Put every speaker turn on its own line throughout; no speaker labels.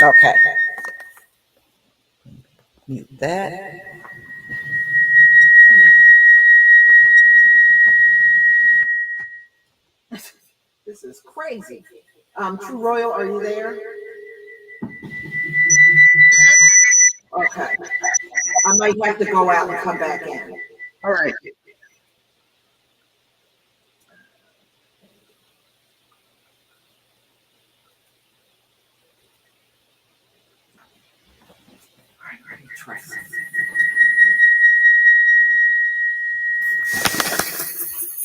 Okay. Mute that. This is crazy. True Royal, are you there? Okay. I might have to go out and come back in.
All right.
Let me try something.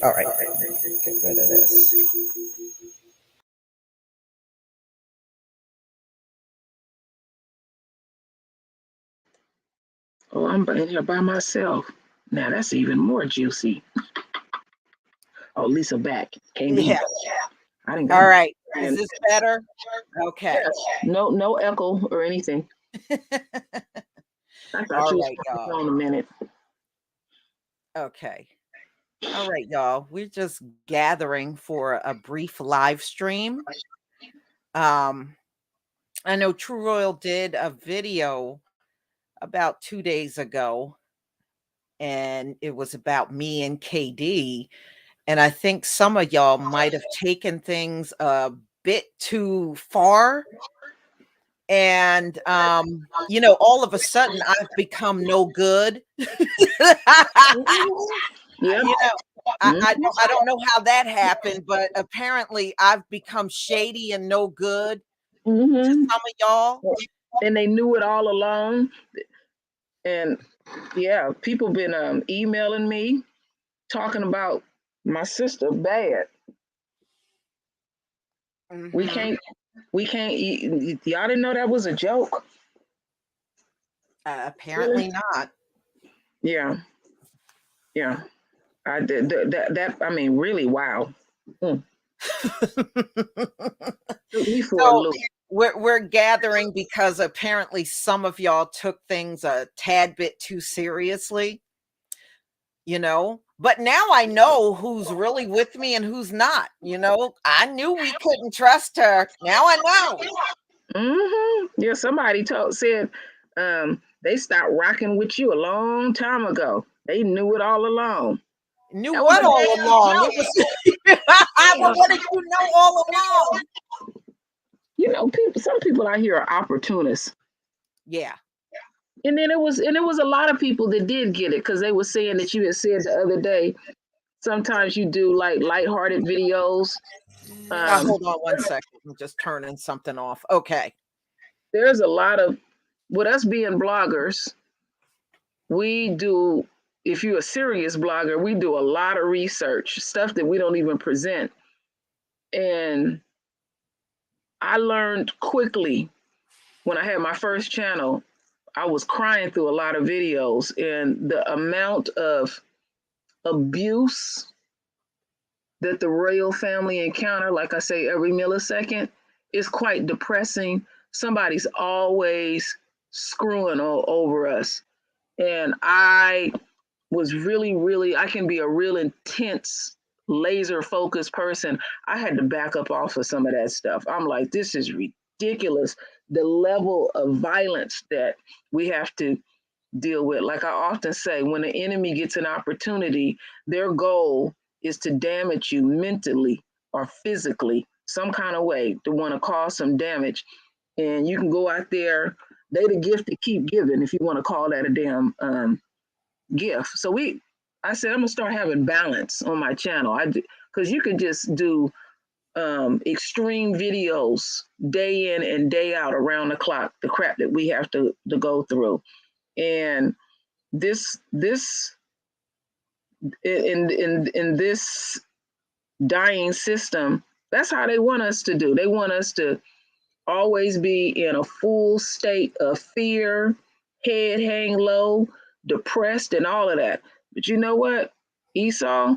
All right. Get rid of this.
Oh, I'm in here by myself. Now that's even more juicy. Oh, Lisa back. Can't be.
Yeah.
I didn't got.
All right. Is this better? Okay.
Yes. No echo or anything. I thought
All
you was
right, y'all.
on a minute.
Okay. All right, y'all. We're just gathering for a brief live stream. I know True Royal did a video about 2 days ago, and it was about me and KD. And I think some of y'all might have taken things a bit too far. And all of a sudden I've become no good.
Yeah.
I don't know how that happened, but apparently I've become shady and no good to some of y'all.
And they knew it all along. And yeah, people been emailing me talking about my sister bad. We can't. Y'all didn't know that was a joke.
Apparently not.
Yeah. I did that. I mean, really, wow. Took me for a loop.
We're gathering because apparently some of y'all took things a tad bit too seriously, but now I know who's really with me and who's not. I knew we couldn't trust her. Now I
know. Yeah, somebody said they stopped rocking with you a long time ago. They knew it all along.
Knew what all along? It was what did you know all along?
Some people out here are opportunists.
Yeah.
And then it was a lot of people that did get it because they were saying that you had said the other day, sometimes you do like lighthearted videos.
Hold on one second. I'm just turning something off. Okay.
There's a lot of, with us being bloggers, we do, if you're a serious blogger, we do a lot of research, stuff that we don't even present. And I learned quickly when I had my first channel, I was crying through a lot of videos, and the amount of abuse that the royal family encounter, like I say, every millisecond, is quite depressing. Somebody's always screwing over us. And I was really, I can be a real intense, laser focused person. I had to back up off of some of that stuff. I'm like, this is ridiculous. The level of violence that we have to deal with. Like I often say, when the enemy gets an opportunity, their goal is to damage you mentally or physically, some kind of way, to want to cause some damage. And you can go out there, they the gift to keep giving, if you want to call that a damn gift. So I said, I'm gonna start having balance on my channel. Because you can just do extreme videos day in and day out around the clock, the crap that we have to go through. And this in this dying system, that's how they want us to do. They want us to always be in a full state of fear, head hang low, depressed, and all of that. But you know what, Esau,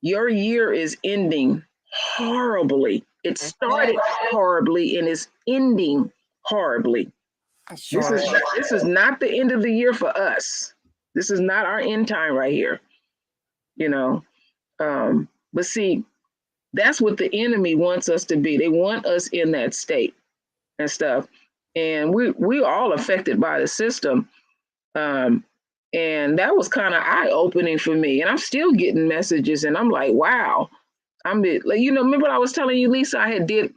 your year is ending horribly. It started horribly and is ending horribly.
Sure.
This is not the end of the year for us. This is not our end time right here. But see, that's what the enemy wants us to be. They want us in that state and stuff. and we all affected by the system. Um, and that was kind of eye opening for me. And I'm still getting messages, and I'm like, wow. Like, remember I was telling you, Lisa, I had did,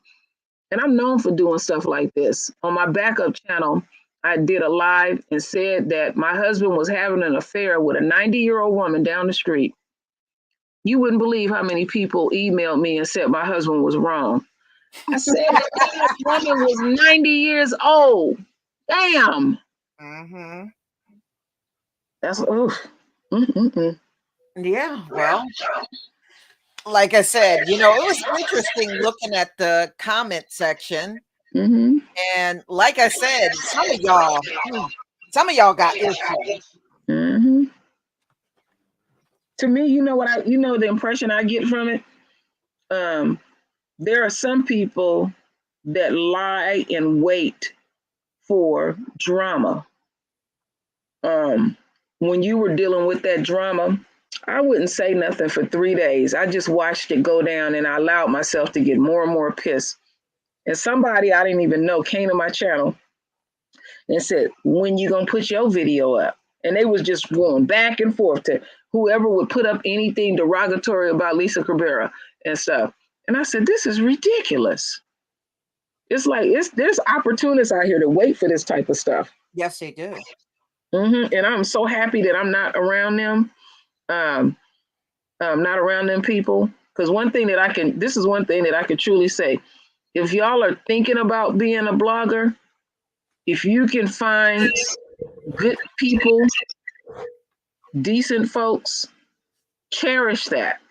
and I'm known for doing stuff like this. On my backup channel, I did a live and said that my husband was having an affair with a 90-year-old woman down the street. You wouldn't believe how many people emailed me and said my husband was wrong. I said that woman was 90 years old. Damn.
Mm-hmm.
That's oof. Mm-mm-mm.
Yeah, well, like I said, it was interesting looking at the comment section.
Mm-hmm.
And like I said, some of y'all got issues.
Mm-hmm. To me, the impression I get from it. Um, there are some people that lie in wait for drama. Um, when you were dealing with that drama, I wouldn't say nothing for 3 days. I just watched it go down, and I allowed myself to get more and more pissed. And somebody I didn't even know came to my channel and said, "When you gonna put your video up?" And they was just going back and forth to whoever would put up anything derogatory about Lisa Cabrera and stuff. And I said, "This is ridiculous." It's like there's opportunists out here to wait for this type of stuff.
Yes, they do.
And I'm so happy that I'm not around them. Um, not around them people. Because this is one thing that I can truly say. If y'all are thinking about being a blogger, if you can find good people, decent folks, cherish that.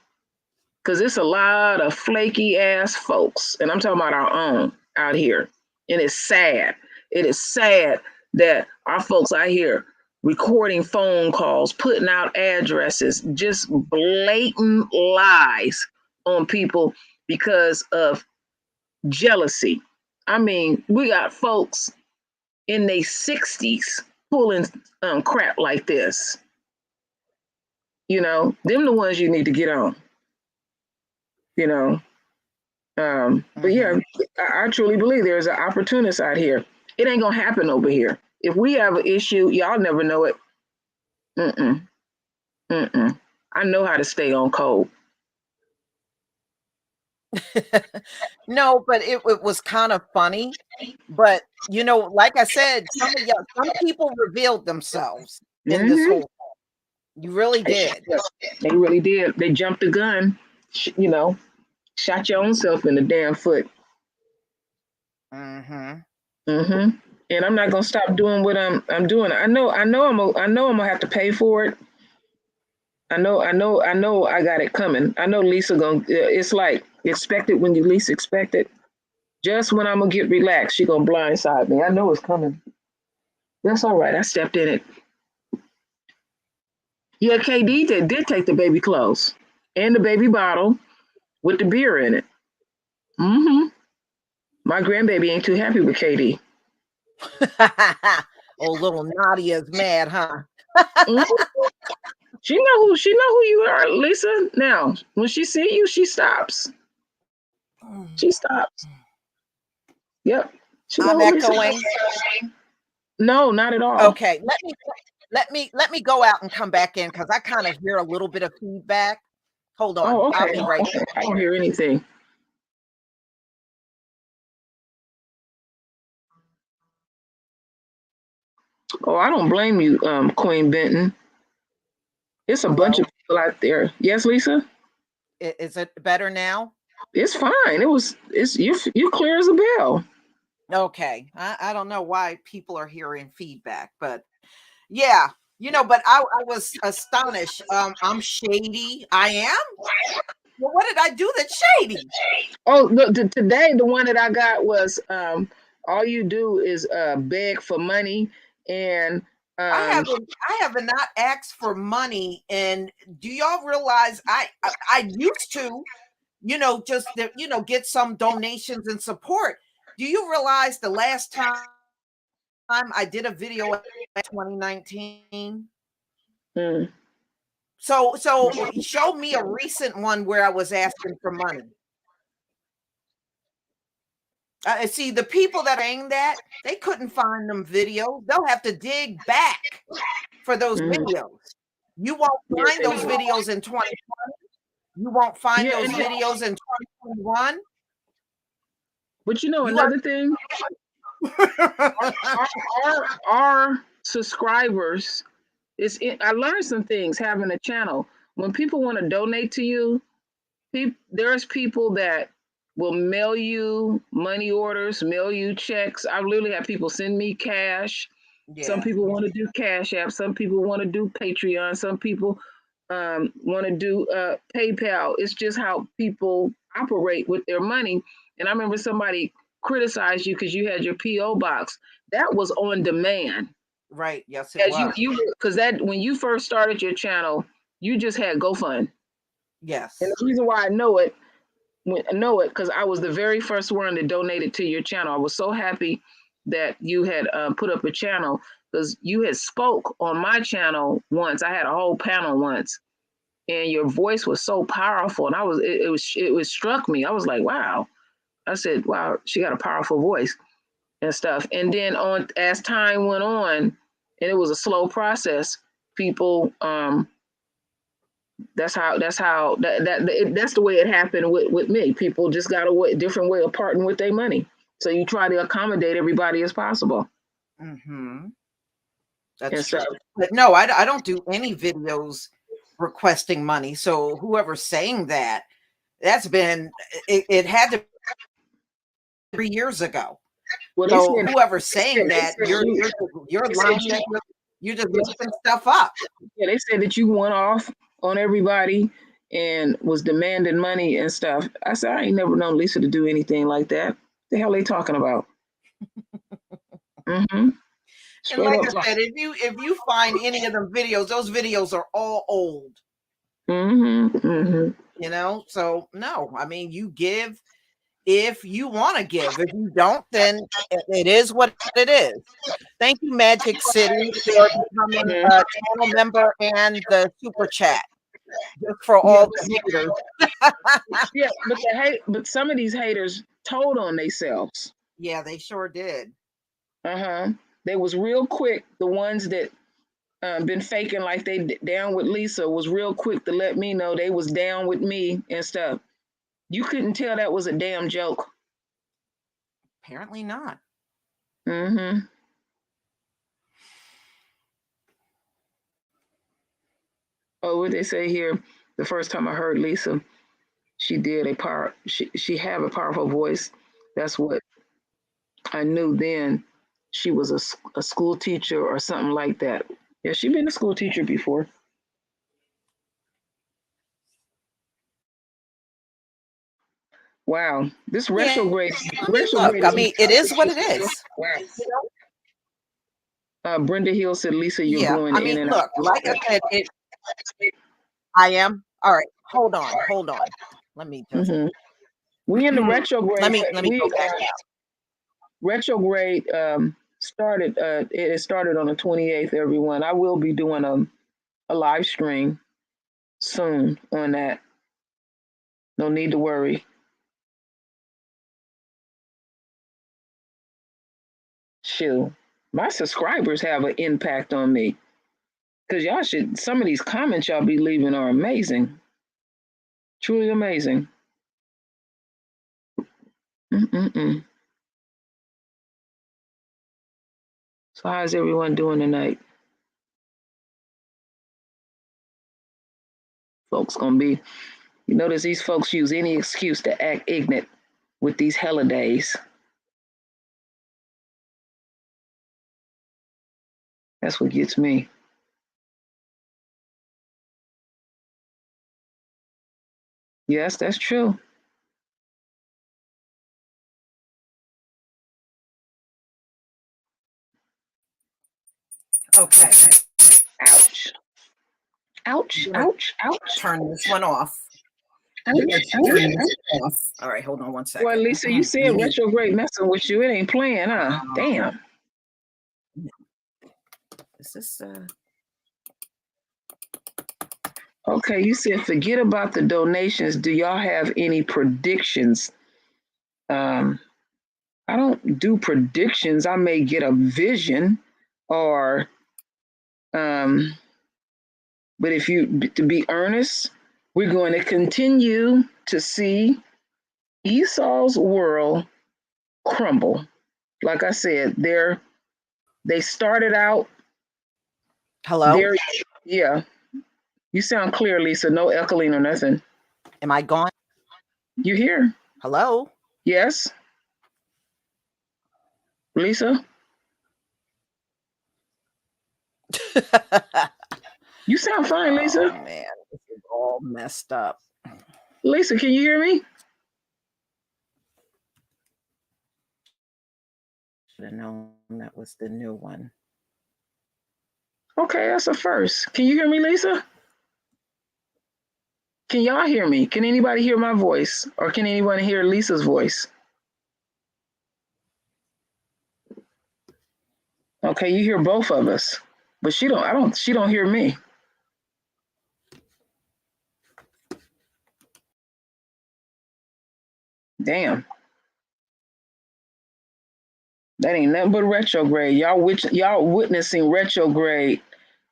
Because it's a lot of flaky ass folks. And I'm talking about our own out here. And it's sad. It is sad that our folks out here recording phone calls, putting out addresses, just blatant lies on people because of jealousy. I mean, we got folks in their 60s pulling crap like this. Them the ones you need to get on. You know, but yeah,
Mhm.
I truly believe there's an opportunist out here. It ain't gonna happen over here. If we have an issue, y'all never know it. Mm-mm, mm-mm. I know how to stay on code.
No, but it was kind of funny. But like I said, some people revealed themselves in this
Mm-hmm.
whole you really did.
They really did. They jumped the gun. Shot your own self in the damn foot.
Mhm.
Mm-hmm. And I'm not gonna stop doing what I'm doing. I know I'm gonna have to pay for it. I know I got it coming. I know Lisa gonna it's like expect it when you least expect it. Just when I'm gonna get relaxed, she gonna blindside me. I know it's coming. That's all right. I stepped in it. Yeah, KD did take the baby clothes and the baby bottle with the beer in it. Mm-hmm. My grandbaby ain't too happy with KD.
Oh, little Nadia's mad, huh?
Mhm. She know who you are, Lisa. Now, when she see you, she stops. She stops. Yep. She know
I'm
who Lisa
echoing.
is. No, not at all.
Okay, let me go out and come back in because I kind of hear a little bit of feedback. Hold on,
Oh,
I'll
okay.
be right
Okay. I don't hear anything. Oh, I don't blame you, Queen Benton. It's a bunch
hello.
of people out there. Yes, Lisa.
Is it better now?
It's fine. It's you clear as a bell.
Okay. I don't know why people are hearing feedback, but yeah, but I was astonished. I'm shady. I am? Well, what did I do that's shady?
Oh, today the one that I got was all you do is beg for money and
I
um
haven't I have not asked for money. And do y'all realize I used to, just get some donations and support. Do you realize the last time I did a video in 2019?
mm,
So show me a recent one where I was asking for money. See, the people that are saying that, they couldn't find them videos. They'll have to dig back for those
Mhm.
videos. You won't
Yes,
find
they
those
will.
videos in 2020. You won't find
Yeah,
those
and then,
videos in 2021.
but you know
You are
another thing, our subscribers I learned some things having a channel. When people want to donate to you, there's people that will mail you money orders, mail you checks. I literally have people send me cash. Some
Yeah,
people want to do Cash App. Some people want to do Patreon. Some people want to do PayPal. It's just how people operate with their money. And I remember somebody criticized you because you had your PO box. That was on demand.
right. Yes, it
As
was.
because that when you first started your channel, you just had GoFund. And
Yes.
the reason why I know it because I was the very first one that donated to your channel. I was so happy that you had put up a channel because you had spoke on my channel once. I had a whole panel once, and your voice was so powerful, and it was struck me. I was like, wow. I said, wow, she got a powerful voice and stuff. And then on as time went on, and it was a slow process. People that's the way it happened with me. People just got a different way of parting with their money. So you try to accommodate everybody as possible
Mhm.
and
That's true.
stuff.
But no, I don't do any videos requesting money. So whoever's saying that, that's been it had to be 3 years ago.
Well,
So whoever's saying
they
that,
said you
you're
they said
lying that you're just
you
making stuff up.
yeah, they said that you went off on everybody and was demanding money and stuff. I said I ain't never known Lisa to do anything like that. The hell they talking about? Mm-hmm.
And
Straight
like
up.
I said, if you find any of them videos, those videos are all old,
Mm-hmm. Mm-hmm.
So no, I mean, you give if you want to give. If you don't, then it is what it is. Thank you, Magic City, for becoming
Mm-hmm.
a channel member and the super chat just for
Yeah,
all the haters.
yeah, but some of these haters told on themselves.
Yeah, they sure did.
Uh-huh. They was real quick. The ones that been faking like they down with Lisa was real quick to let me know they was down with me and stuff. You couldn't tell that was a damn joke.
Apparently not.
Mm-hmm. Oh, what they say here? The first time I heard Lisa, she did a power. She have a powerful voice. That's what I knew then. She was a school teacher or something like that. Yeah, she been a school teacher before. Wow, this
Yeah.
retrograde
I mean, look,
retrograde
I
is
mean, it is what it is.
wow.
You know?
Brenda Hill said, Lisa, you're
Yeah.
going
I
in
mean,
and out.
look, like I said, I am. All right. Hold on. Hold on. Let me just
Mm-hmm. We in the retrograde.
let me go
We
back out.
retrograde started. It started on the 28th. Everyone, I will be doing a live stream soon on that. No need to worry. Shoot, my subscribers have an impact on me because y'all should. Some of these comments y'all be leaving are amazing, truly amazing. Mm-mm-mm. So how's everyone doing tonight? Folks gonna be. You notice these folks use any excuse to act ignorant with these holidays. That's what gets me. Yes, that's true.
Okay.
Ouch. Ouch.
I'm gonna
Ouch. Ouch.
turn this one off.
Ouch.
Turn
Ouch.
this off. All right, hold on one
Boy,
second.
Lisa, you said retrograde messing with you. It ain't playing, huh? Damn.
Is this
Okay, you said forget about the donations. Do y'all have any predictions? Um, I don't do predictions. I may get a vision, or um, but if you to be earnest, we're going to continue to see Esau's world crumble. Like I said, they started out
Hello?
there. Yeah, you sound clear, Lisa. No echoing or nothing.
Am I gone?
You hear?
Hello?
Yes, Lisa. You sound fine,
Oh
Lisa.
man, this is all messed up.
Lisa, can you hear me?
Should have known that was the new one.
Okay, that's a first. Can you hear me, Lisa? Can y'all hear me? Can anybody hear my voice? Or can anyone hear Lisa's voice? Okay, you hear both of us. But she don't hear me. Damn. That ain't nothing but retrograde. Y'all witnessing retrograde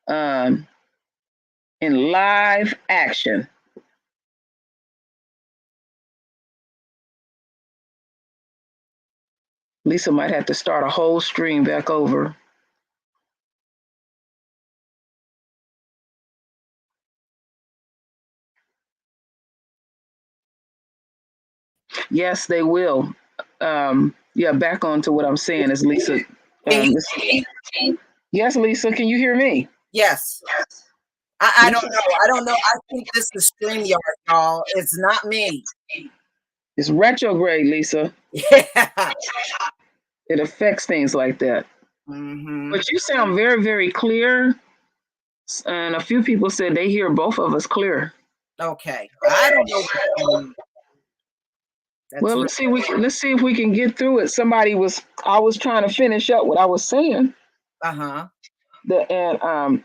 um in live action. Lisa might have to start a whole stream back over. Yes, they will. Yeah, back on to what I'm saying is Lisa.
Can you
This,
hear me?
yes, Lisa, can you hear me?
Yes. I don't
Lisa,
know. I don't know. I think this is StreamYard, y'all. It's not me.
it's retrograde, Lisa.
Yeah.
It affects things like that.
Mm-hmm.
But you sound very, very clear. And a few people said they hear both of us clear.
Okay. I don't know what's going on. That's
Well,
real.
let's see if we can get through it. I was trying to finish up what I was saying.
Uh-huh.
And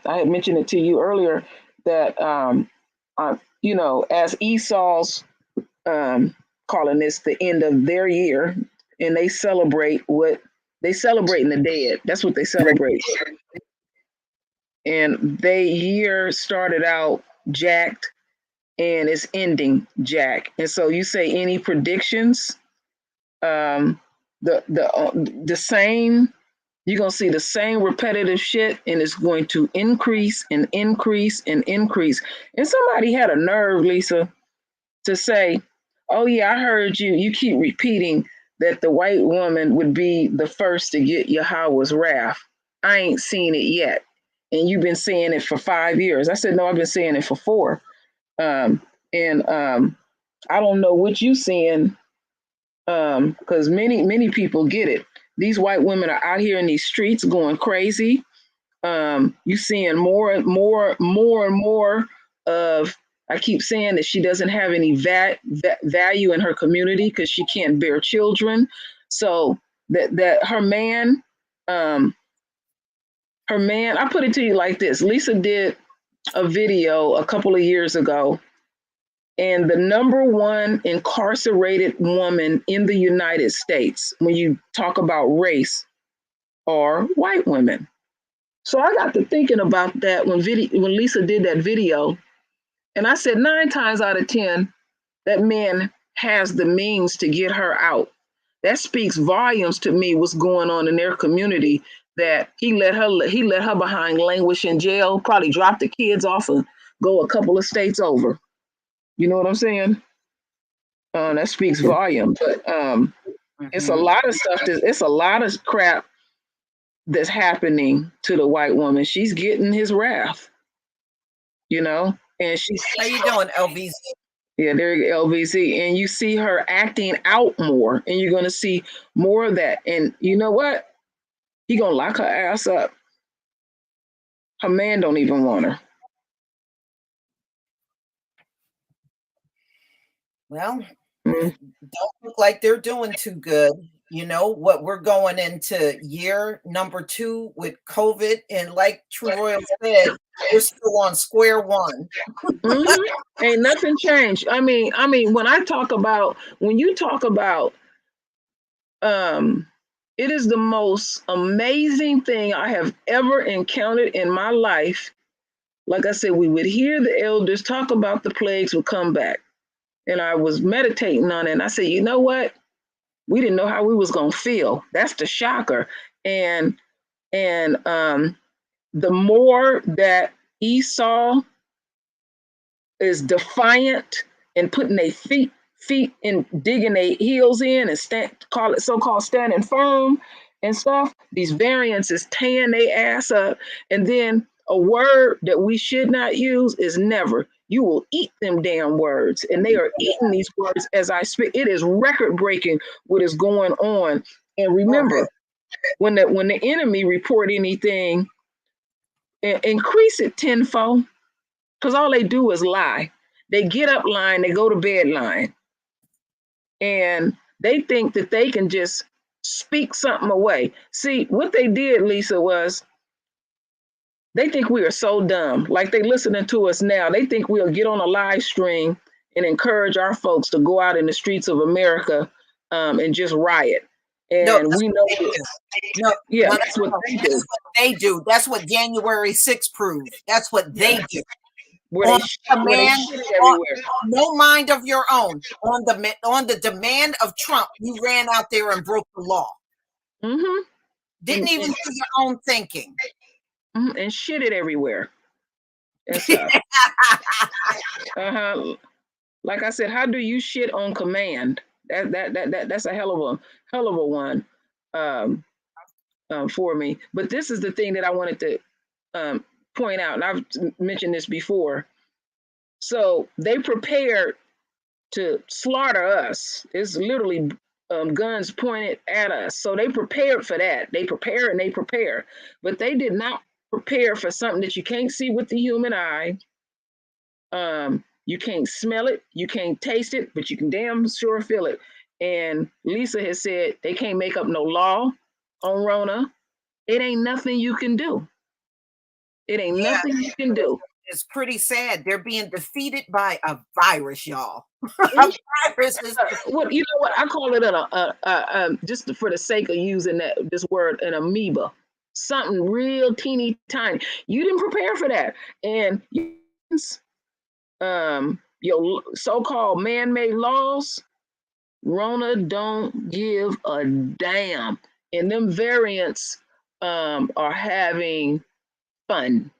I had mentioned it to you earlier that as Esau's calling this the end of their year, and they celebrate what they celebrating the dead. That's what they celebrate. And they year started out jacked and it's ending jack. And so you say any predictions? Um, the same. You're gonna see the same repetitive shit, and it's going to increase and increase and increase. And somebody had a nerve, Lisa, to say, "Oh yeah, I heard you. You keep repeating that the white woman would be the first to get Yahweh's wrath. I ain't seen it yet, and you've been saying it for 5 years." I said, "No, I've been saying it for 4." And I don't know what you seeing, because many people get it. These white women are out here in these streets going crazy. You seeing more and more of. I keep saying that she doesn't have any value in her community because she can't bear children. So that um, her man. I put it to you like this: Lisa did a video a couple of years ago, and the number one incarcerated woman in the United States, when you talk about race, are white women. So I got to thinking about that when Lisa did that video, and I said 9 times out of 10, that man has the means to get her out. That speaks volumes to me what's going on in their community. That he let her behind languish in jail, probably drop the kids off and go a couple of states over. You know what I'm saying? That speaks volume. But it's a
Mm-hmm.
lot of stuff. It's a lot of crap that's happening to the white woman. She's getting his wrath, and she's
How you doing, LVZ?
yeah, there you go, LVC, and you see her acting out more, and you're gonna see more of that. And you know what? He gonna lock her ass up. Her man don't even want her.
Well,
Mm-hmm.
don't look like they're doing too good. You know what? We're going into year number 2 with COVID, and like True Royal said, we're still on square one.
Mm-hmm. Ain't nothing changed. I mean, when you talk about It is the most amazing thing I have ever encountered in my life. Like I said, we would hear the elders talk about the plagues would come back. And I was meditating on it. And I said, you know what? We didn't know how we was gonna feel. That's the shocker. And the more that Esau is defiant and putting their feet and digging their heels in and call it so-called standing firm and stuff, these variants is tearing their ass up. And then a word that we should not use is never. You will eat them damn words, and they are eating these words as I speak. It is record breaking what is going on. And remember, when the enemy report anything, increase it tenfold, because all they do is lie. They get up lying, they go to bed lying, and they think that they can just speak something away. See, what they did, Lisa, was they think we are so dumb. Like they listening to us now. They think we'll get on a live stream and encourage our folks to go out in the streets of America and just riot.
No,
And
that's
we
what
know,
they do. No,
yeah,
no, no,
that's what
no.
they
That's
do.
what they do. That's what January 6th proved. That's what
Yeah.
they do.
Where
On
they where they
command,
shit it
on
everywhere.
no mind of your own. On the demand of Trump, you ran out there and broke the law.
Mm-hmm.
Didn't even do your own thinking.
And shit it everywhere and stuff. Uh-huh. Like I said, how do you shit on command? That's a hell of a one um, for me. But this is the thing that I wanted to point out, and I've mentioned this before. So they prepared to slaughter us. It's literally guns pointed at us. So they prepared for that. They prepare and they prepare, but they did not prepare for something that you can't see with the human eye. You can't smell it, you can't taste it, but you can damn sure feel it. And Lisa has said they can't make up no law on Rona. It ain't nothing you can do. It ain't
Yeah,
nothing you can do.
it's pretty sad. They're being defeated by a virus, y'all. A
Mhm.
virus is
What you know? What I call it just for the sake of using this word, an amoeba, something real teeny tiny. You didn't prepare for that, and your so-called man-made laws, Rona don't give a damn. And them variants are having fun.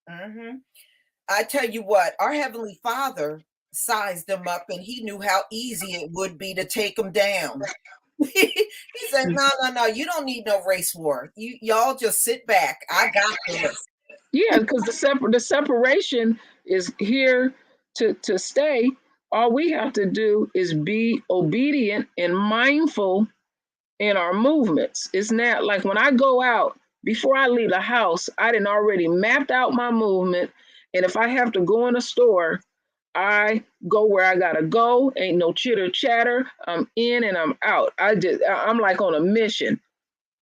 hmm I tell you what, our Heavenly Father sized them up and he knew how easy it would be to take them down. He said, no, no, no, you don't need no race war. Y'all just sit back. I got this.
Yeah, because the separation is here to stay. All we have to do is be obedient and mindful in our movements. It's not like when I go out, before I leave the house, I didn't already mapped out my movement. And if I have to go in a store, I go where I gotta go. Ain't no chitter chatter. I'm in and I'm out. I'm like on a mission.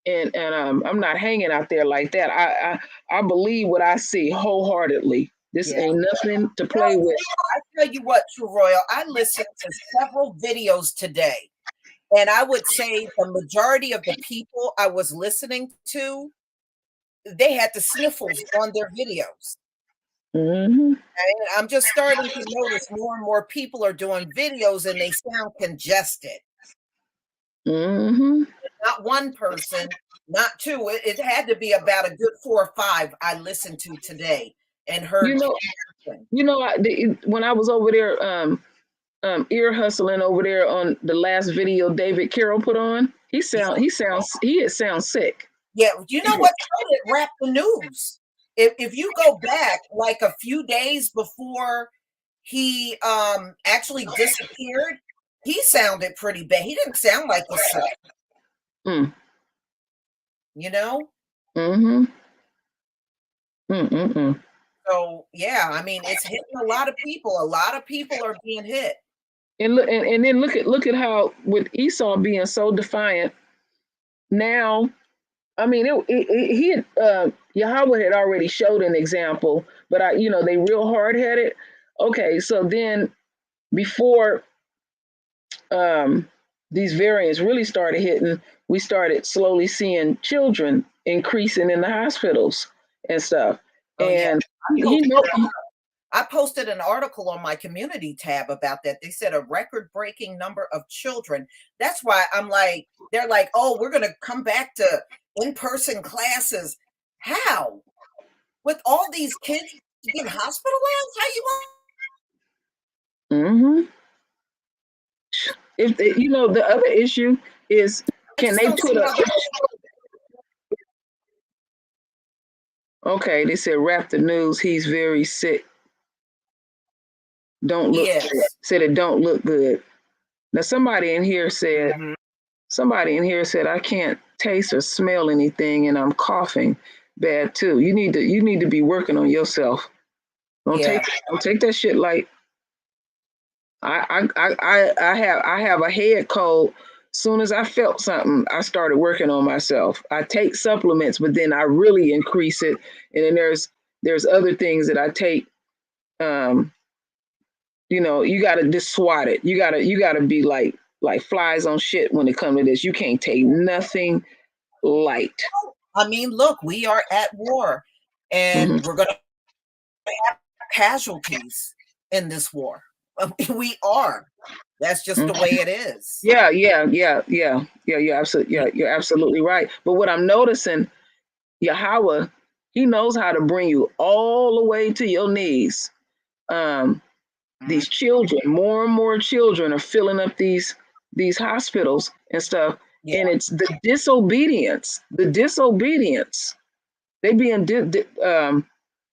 And I'm not hanging out there like that. I believe what I see wholeheartedly. This
Yeah.
ain't nothing to play with.
I tell you what, True Royal, I listened to several videos today, and I would say the majority of the people I was listening to, they had the sniffles on their videos.
Mm-hmm.
And I'm just starting to notice more and more people are doing videos and they sound congested.
Mm-hmm.
Not one person, not two. It had to be about a good 4 or 5 I listened to today and
You
heard.
know, when I was over there, ear hustling over there on the last video David Carroll put on, he sounds sick.
Yeah, you know what? So did Rap the News. If you go back like a few days before he actually disappeared, he sounded pretty bad. He didn't sound like himself,
Mm.
you know?
Mm-hmm. Mm-mm-mm.
So yeah, I mean it's hitting a lot of people. A lot of people are being hit.
And then look at how with Esau being so defiant now. I mean, he had, Yahweh had already showed an example, but they real hard headed. Okay, so then before um, these variants really started hitting, we started slowly seeing children increasing in the hospitals and stuff.
Oh, yeah.
And
I
he
posted
know,
I posted an article on my community tab about that. They said a record-breaking number of children. That's why I'm like, they're like, "Oh, we're gonna come back to in-person classes." How? With all these kids being hospitalized? How you want
hmm if they, the other issue is,
I
can
just
they
don't
put
see
a,
how they
okay, they said wrap the news, he's very sick. Don't look good.
Yes.
Said it don't look good. Now
Mhm.
somebody in here said I can't taste or smell anything and I'm coughing bad too. You need to be working on yourself. Don't take
Yeah.
don't take that shit like I have a head cold. Soon as I felt something, I started working on myself. I take supplements, but then I really increase it. And then there's other things that I take. Um, you gotta just swat it. You gotta be like flies on shit when it comes to this. You can't take nothing light.
I mean, look, we are at war, and
hmm
we're gonna have casualties in this war. We are. That's just the way it is.
Yeah. You're absolutely right. But what I'm noticing, Yahweh, He knows how to bring you all the way to your knees. Um,
Mhm.
these children, more and more children are filling up these hospitals and stuff,
Yeah.
and it's the disobedience. The disobedience. They being they're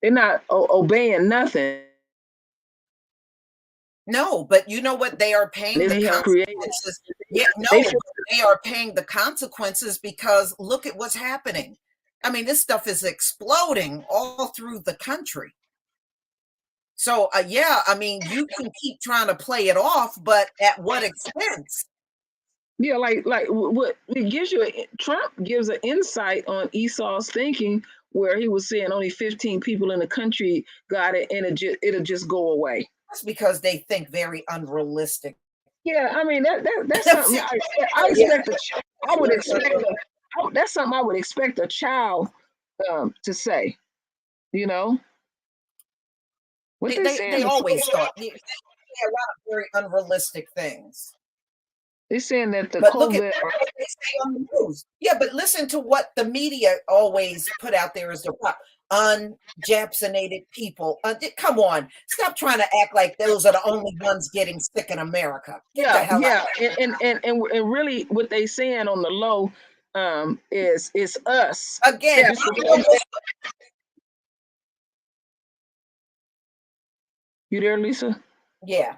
not obeying nothing.
No, but you know what? They are paying the
They have created.
consequences. Yeah,
They
no,
feel,
but they are paying the consequences because look at what's happening. I mean, this stuff is exploding all through the country. So, yeah, I mean, you can keep trying to play it off, but at what expense?
yeah, like what it gives you. Trump gives an insight on Esau's thinking, where he was saying only 15 people in the country got it, and it'll just go away.
That's because they think very unrealistic.
Yeah, I mean that's something
See,
I
yeah,
expect. I would expect. That's something I would expect a child to say. You know what they say
they
in the
always thought they say a lot of very unrealistic things.
They're saying that the
But look at
COVID.
what they say on the news. Yeah, but listen to what the media always put out there as the unjappsinated people. Come on, stop trying to act like those are the only ones getting sick in America. Get the
Yeah,
hell out.
yeah, and really, what they saying on the low is us.
Again,
This
I'm almost,
you there, Lisa?
yeah,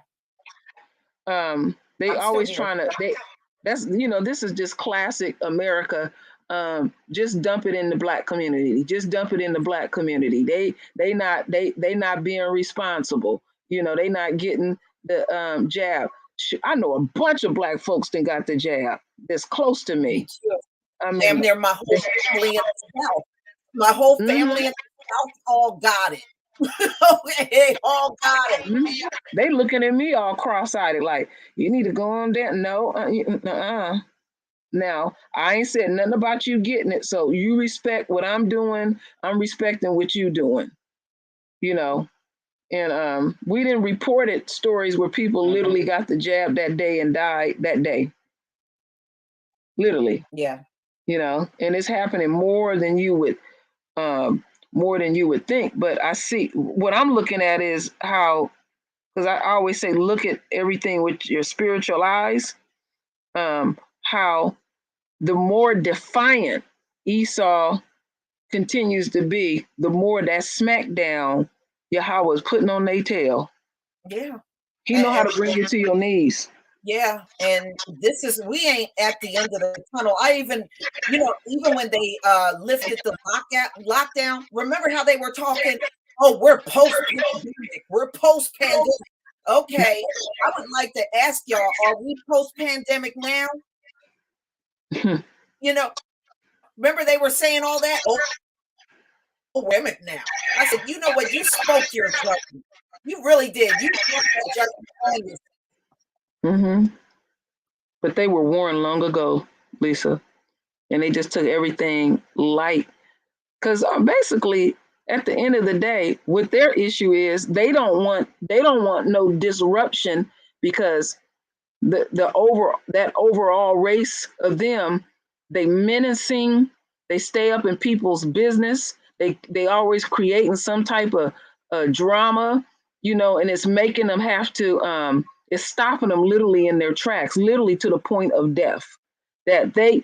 They
I'm still
always
here.
trying to. That's this is just classic America. Just dump it in the black community. Just dump it in the black community. They not being responsible. They not getting the jab. I know a bunch of black folks that got the jab that's close to
Me
me.
too.
I
Damn
mean,
near my whole family in the South. My whole
mhm,
family in the South all got it. Okay, they all got it.
mhm. They looking at me all cross-eyed like, you need to go on down. No, Now, I ain't said nothing about you getting it, so you respect what I'm doing. I'm respecting what you doing. You know, and we didn't reported stories where people
Mhm.
literally got the jab that day and died that day, literally.
Yeah.
And it's happening more than you would think. But I see what I'm looking at is how, because I always say, look at everything with your spiritual eyes. How the more defiant Esau continues to be, the more that smackdown Yahweh is putting on their tail.
Yeah.
He know how
And
to bring you to your knees.
yeah, and this is we ain't at the end of the tunnel. I even, even when they lifted the lockdown, remember how they were talking, oh, we're post-pandemic. We're post-pandemic. Okay. I would like to ask y'all, are we post-pandemic now? You know, remember they were saying all that? Oh, women now. I said, you know what? You spoke your judgment. You really did. You spoke that judgment on yourself.
hmm but they were warned long ago, Lisa, and they just took everything light. Because basically, at the end of the day, what their issue is, they don't want no disruption because that overall race of them, they menacing, they stay up in people's business, they always creating some type of drama, and it's making them have to it's stopping them literally in their tracks, literally to the point of death, that they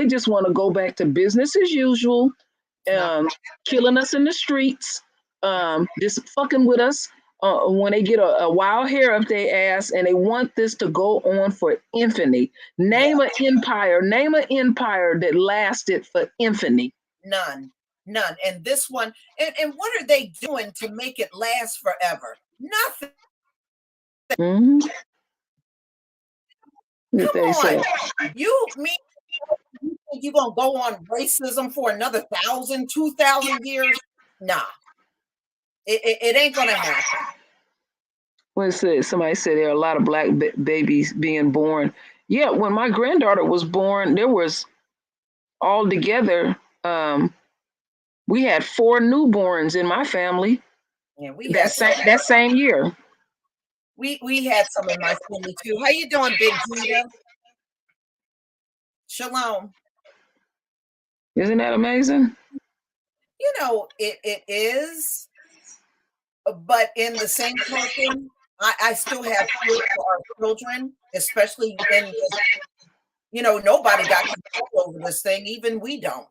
just want to go back to business as usual,
Not
killing us in the streets, just fucking with us when they get a wild hair up their ass, and they want this to go on for infinity.
yeah,
Name an empire that lasted for infinity.
none. None. And this one, and what are they doing to make it last forever? Nothing.
Mm-hmm. What
Come
they say.
on. You think you're gonna go on racism for another 1,000, 2,000 years? Nah, it ain't gonna happen.
What said? Somebody said there are a lot of black babies being born. Yeah, when my granddaughter was born, there was altogether we had 4 newborns in my family
Yeah, we
that
had some.
same year.
We had some in my family too. How you doing, Big Judah? Shalom.
Isn't that amazing?
It is, but in the same token, I still have fear for our children, especially in this. Nobody got control over this thing, even we don't.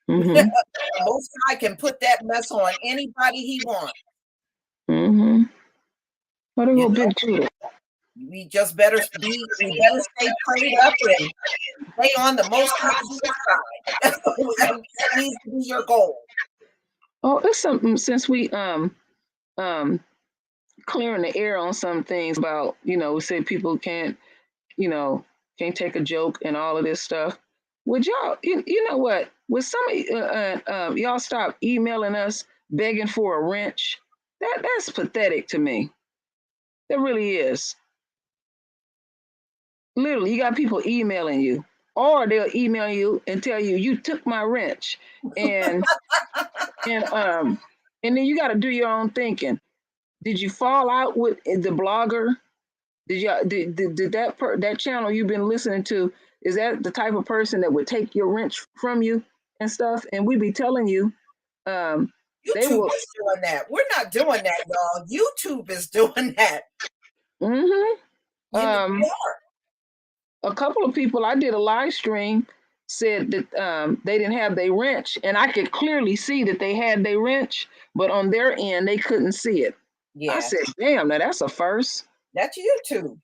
Mm-hmm.
Most High can put that mess on anybody he wants.
Mm-hmm. What a
You
go
know,
big Judah.
we just better we better stay prayed up and stay on the Most High's side. That needs to be your goal.
Oh, it's something since we um clearing the air on some things about, we say people can't, you know, can't take a joke and all of this stuff. Would y'all, you know what? Would somebody, y'all stop emailing us begging for a wrench? That's pathetic to me. That really is. Literally, you got people emailing you, or they'll email you and tell you you took my wrench, and and um, and then you got to do your own thinking. Did you fall out with the blogger? Did that channel you've been listening to, is that the type of person that would take your wrench from you and stuff? And we be telling you, they
YouTube
will.
is doing that. We're not doing that, y'all. YouTube is doing that.
Mm-hmm.
They are.
A couple of people, I did a live stream, said that they didn't have their wrench, and I could clearly see that they had their wrench, but on their end they couldn't see it. I
Yeah,
said, "Damn, now that's a first."
that's YouTube.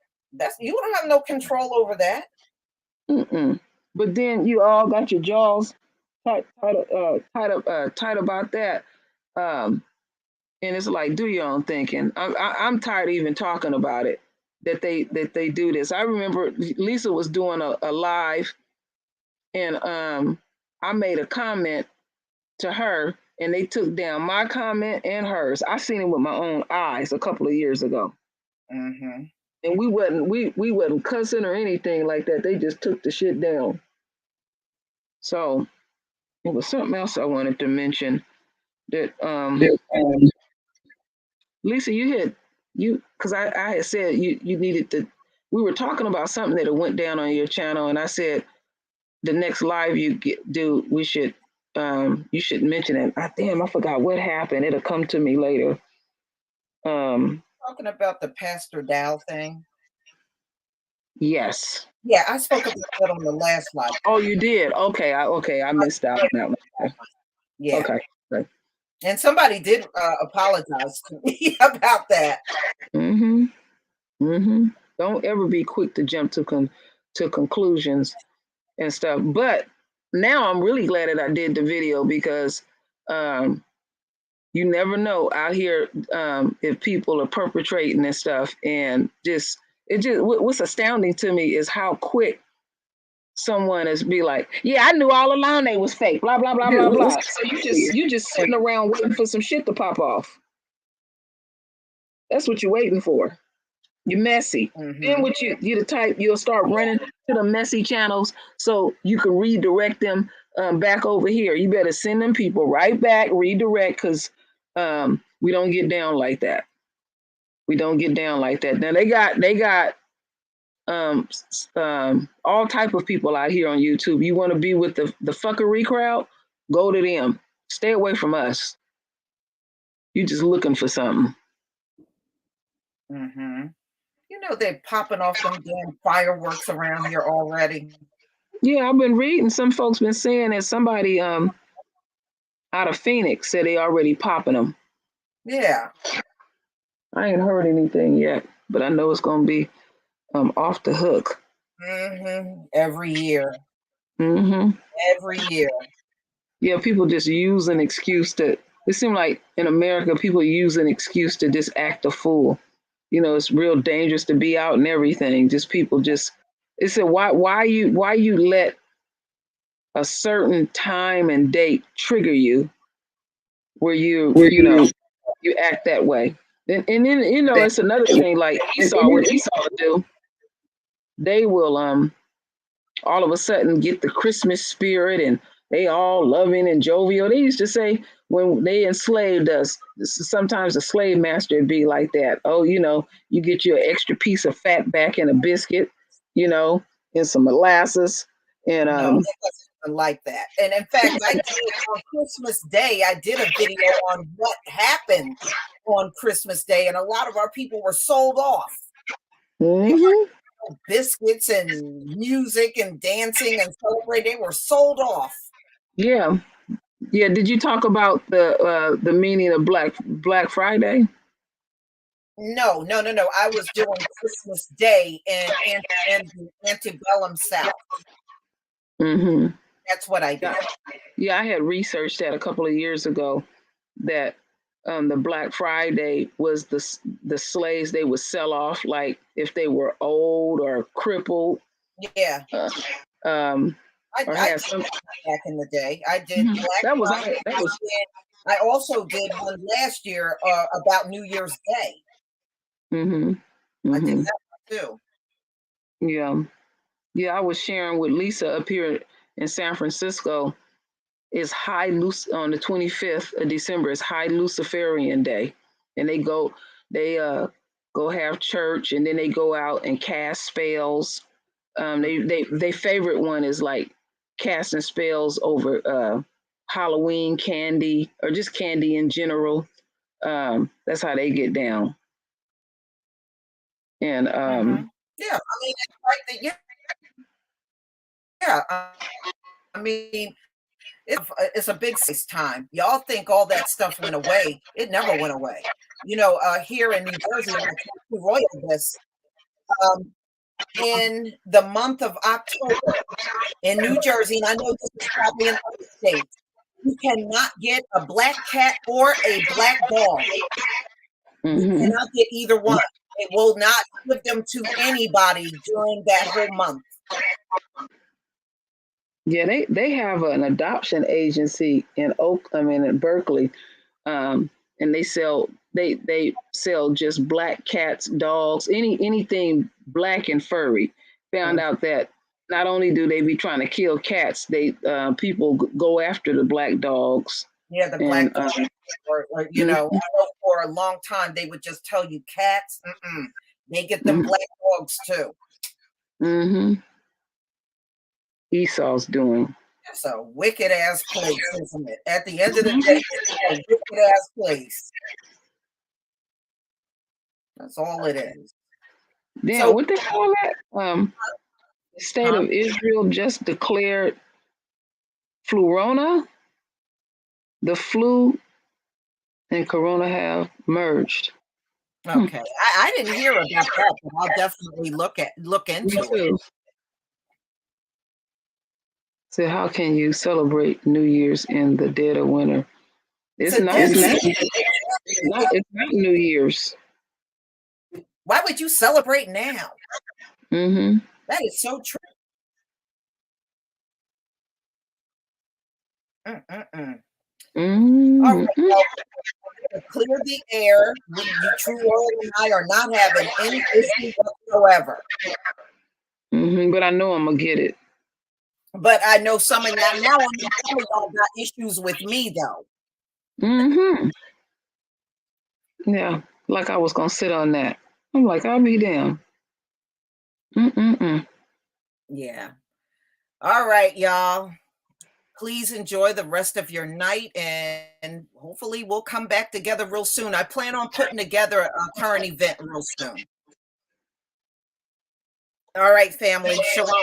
You don't have no control over that.
Mm-mm. But then you all got your jaws tight about that, um, and it's like, do your own thinking. I'm tired of even talking about it. That they do this. I remember Lisa was doing a live, and I made a comment to her, and they took down my comment and hers. I seen it with my own eyes a couple of years ago,
Mm-hmm.
and we wasn't cussing or anything like that. They just took the shit down. So it was something else I wanted to mention that Lisa, you had you because I had said you needed to. We were talking about something that went down on your channel, and I said the next live do, we should you should mention it. Damn, I forgot what happened. It'll come to me later.
Talking about the Pastor Dow thing.
Yes.
Yeah, I spoke about that on the last live.
Oh, you did. Okay. I missed out on that one.
Yeah.
Okay.
And somebody did apologize to me about that.
Mm-hmm. Mm-hmm. Don't ever be quick to jump to conclusions and stuff. But now I'm really glad that I did the video because um, you never know out here if people are perpetrating and stuff. And what's astounding to me is how quick someone is be like, yeah, I knew all along they was fake, blah blah blah blah blah. So you just sitting around waiting for some shit to pop off. That's what you're waiting for. You're messy. Then
Mhm.
what you the type you'll start running to the messy channels so you can redirect them back over here. You better send them people right back, redirect, because we don't get down like that. We don't get down like that. Now they got all type of people out here on YouTube. You want to be with the fuckery crowd? Go to them. Stay away from us. You just looking for something.
Mhm. You know they're popping off them damn fireworks around here already.
Yeah, I've been reading. Some folks been saying that somebody out of Phoenix said they already popping them.
Yeah.
I ain't heard anything yet, but I know it's gonna be off the hook.
Mhm. Every year.
Hmm.
Every year.
Yeah, people just use an excuse to. It seems like in America, people use an excuse to just act a fool. You know, it's real dangerous to be out and everything. Just people just. It's a why you let a certain time and date trigger you where
Where
you
you
you act that way. And then it's another thing like
and
Esau, what Esau will do, they will all of a sudden get the Christmas spirit and they all loving and jovial. They used to say when they enslaved us, sometimes the slave master would be like that. Oh, you get your extra piece of fat back and a biscuit, you know, and some molasses. And
no, it wasn't even like that. And in fact, I did on Christmas Day, I did a video on what happened on Christmas Day, and a lot of our people were sold off. They
mhm.
were biscuits and music and dancing and celebrating. They were sold off.
Yeah. Yeah, did you talk about the meaning of Black Friday?
No, no, no, no. I was doing Christmas Day in the antebellum South.
Mhm.
That's what I
Yeah.
did.
Yeah, I had researched that a couple of years ago that the Black Friday was the slaves they would sell off, like if they were old or crippled,
Yeah,
uh, um, or
I
had
did
some.
back in the day. I did
Mhm.
Black
That was
Friday.
that was.
I also did one last year about New Year's Day.
Hmm.
I did
Hmm.
that one too.
Yeah, yeah. I was sharing with Lisa up here in San Francisco. It's High Luc on the 25th of December. It's High Luciferian Day, and they go have church, and then they go out and cast spells. They favorite one is like casting spells over Halloween candy or just candy in general. That's how they get down. And
Yeah, I mean, it's like the, yeah. I mean, it's a big time. Y'all think all that stuff went away. It never went away. Here in New Jersey, and I told you Royal this, um, in the month of October in New Jersey, and I know this is probably in other states, you cannot get a black cat or a black dog. You
mhm.
cannot get either one. It will not give them to anybody during that whole month.
Yeah, they have an adoption agency in in Berkeley, um, and they sell just black cats, dogs, anything black and furry. Found
Mhm.
out that not only do they be trying to kill cats, they people go after the black dogs,
Yeah, the
and
black dog, or
mm,
I know for a long time they would just tell you cats. They get them
mm,
black dogs too.
mm-hmm. Esau's doing.
It's a wicked ass place, isn't it? At the end of the day,
Mhm.
it's a wicked ass place. That's all it is.
Damn,
So,
what they call that? The state
huh?
of Israel just declared flurona. The flu and corona have merged. Hmm.
Okay, I didn't hear about that, but I'll definitely look
Me
into it.
too. So how can you celebrate New Year's in the dead of winter?
It's
It's
a
not.
dead
It's
season.
not. It's not New Year's.
Why would you celebrate now?
Mm-hmm.
That is so true. Mm-mm-mm. All
Mm,
right, well, to clear the air, you True Oil and I are not having any issue whatsoever.
but I know I'm gonna get it.
But I know some of y'all now. I know some of y'all got issues with me though.
Hmm. Yeah, like I was gonna sit on that. I'm like, I'll be damned. Mm-mm-mm.
Yeah. All right, y'all. Please enjoy the rest of your night, and hopefully we'll come back together real soon. I plan on putting together a current event real soon. All right, family. Shalom.